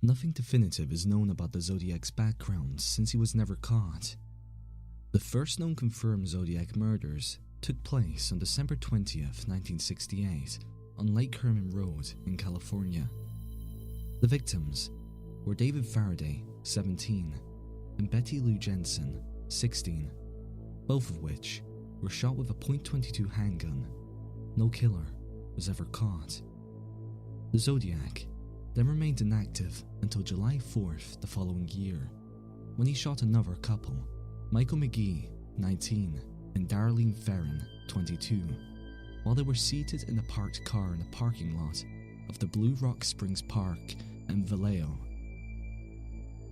Nothing definitive is known about the Zodiac's background since he was never caught. The first known confirmed Zodiac murders took place on December 20th, 1968 on Lake Herman Road in California. The victims were David Faraday, 17, and Betty Lou Jensen, 16, both of which were shot with a .22 handgun. No killer was ever caught. The Zodiac then remained inactive until July 4th the following year, when he shot another couple, Michael McGee, 19, and Darlene Ferrin, 22, while they were seated in a parked car in the parking lot of the Blue Rock Springs Park in Vallejo.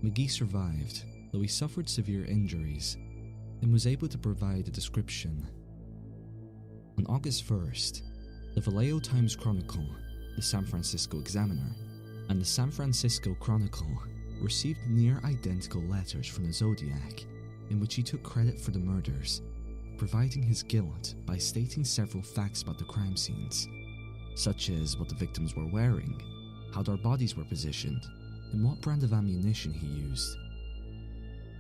McGee survived, though he suffered severe injuries, and was able to provide a description. On August 1st, the Vallejo Times-Chronicle, the San Francisco Examiner, and the San Francisco Chronicle received near-identical letters from the Zodiac in which he took credit for the murders, providing his guilt by stating several facts about the crime scenes, such as what the victims were wearing, how their bodies were positioned, and what brand of ammunition he used.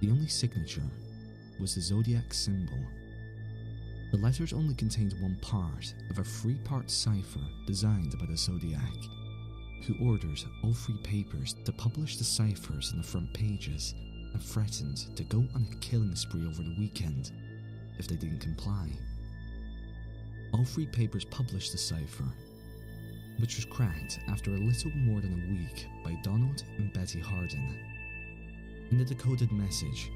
The only signature was the Zodiac symbol. The letters only contained one part of a three-part cipher designed by the Zodiac, who ordered all three papers to publish the ciphers in the front pages and threatened to go on a killing spree over the weekend if they didn't comply. All three papers published the cipher, which was cracked after a little more than a week by Donald and Betty Hardin. In the decoded message,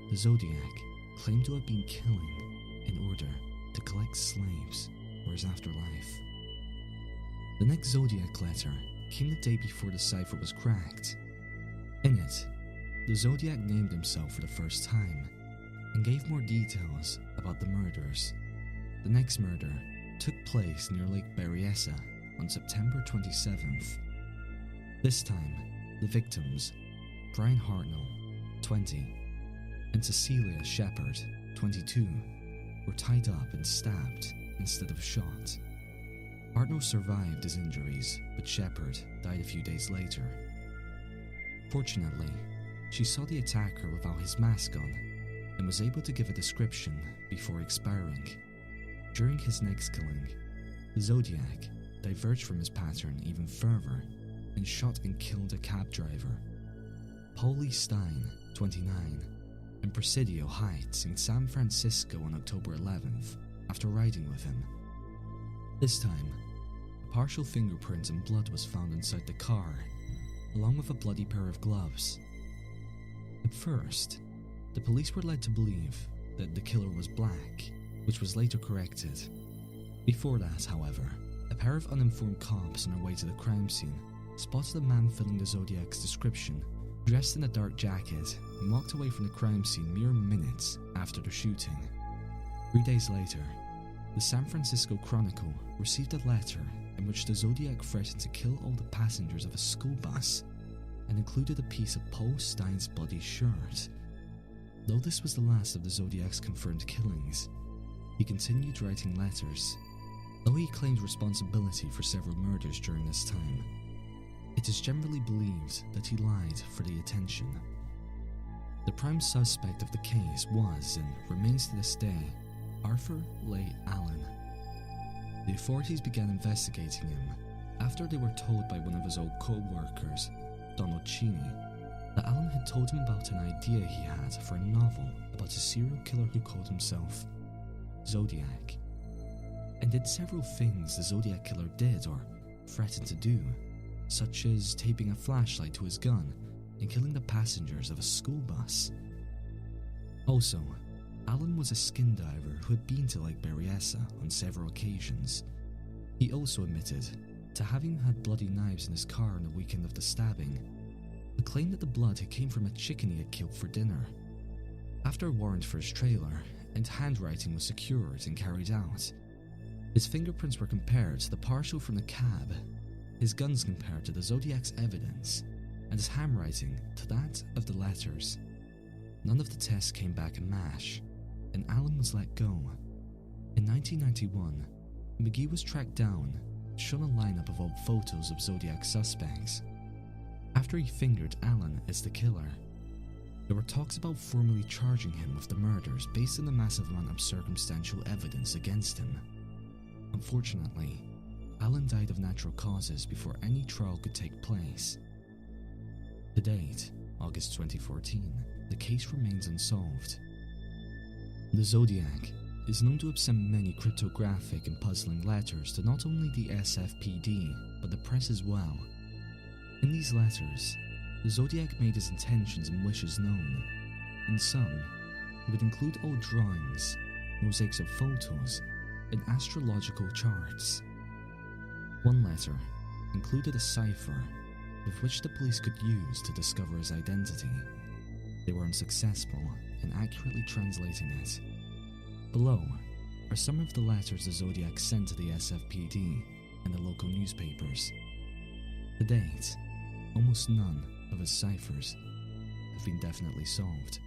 the Zodiac claimed to have been killing in order to collect slaves for his afterlife. The next Zodiac letter came the day before the cipher was cracked. In it, the Zodiac named himself for the first time and gave more details about the murders. The next murder took place near Lake Berryessa on September 27th. This time, the victims, Brian Hartnell, 20, and Cecilia Shepard, 22, were tied up and stabbed instead of shot. Hartnell survived his injuries, but Shepard died a few days later. Fortunately, she saw the attacker without his mask on and was able to give a description before expiring. During his next killing, the Zodiac diverged from his pattern even further and shot and killed a cab driver, Paul Lee Stein, 29, and Presidio Heights in San Francisco on October 11th after riding with him. This time, a partial fingerprint and blood was found inside the car, along with a bloody pair of gloves. At first, the police were led to believe that the killer was black, which was later corrected. Before that, however, a pair of uninformed cops on their way to the crime scene spotted a man filling the Zodiac's description, dressed in a dark jacket, and walked away from the crime scene mere minutes after the shooting. 3 days later, the San Francisco Chronicle received a letter in which the Zodiac threatened to kill all the passengers of a school bus and included a piece of Paul Stein's bloody shirt. Though this was the last of the Zodiac's confirmed killings, he continued writing letters. Though he claimed responsibility for several murders during this time, it is generally believed that he lied for the attention. The prime suspect of the case was, and remains to this day, Arthur Leigh Allen. The authorities began investigating him after they were told by one of his old co-workers, Donald Cheney, that Allen had told him about an idea he had for a novel about a serial killer who called himself Zodiac, and did several things the Zodiac Killer did or threatened to do, such as taping a flashlight to his gun and killing the passengers of a school bus. Also, Allen was a skin diver who had been to Lake Berryessa on several occasions. He also admitted to having had bloody knives in his car on the weekend of the stabbing, but claimed that the blood had came from a chicken he had killed for dinner. After a warrant for his trailer and handwriting was secured and carried out, his fingerprints were compared to the partial from the cab, his guns compared to the Zodiac's evidence, and his handwriting to that of the letters. None of the tests came back a match, and Allen was let go. In 1991, McGee was tracked down shown a lineup of old photos of Zodiac suspects. After he fingered Alan as the killer, there were talks about formally charging him with the murders based on the massive amount of circumstantial evidence against him. Unfortunately, Alan died of natural causes before any trial could take place. To date, August 2014, the case remains unsolved. The Zodiac is known to have sent many cryptographic and puzzling letters to not only the SFPD, but the press as well. In these letters, the Zodiac made his intentions and wishes known. In some, it would include old drawings, mosaics of photos, and astrological charts. One letter included a cipher with which the police could use to discover his identity. They were unsuccessful in accurately translating it. Below are some of the letters the Zodiac sent to the SFPD and the local newspapers. To date, almost none of his ciphers have been definitely solved.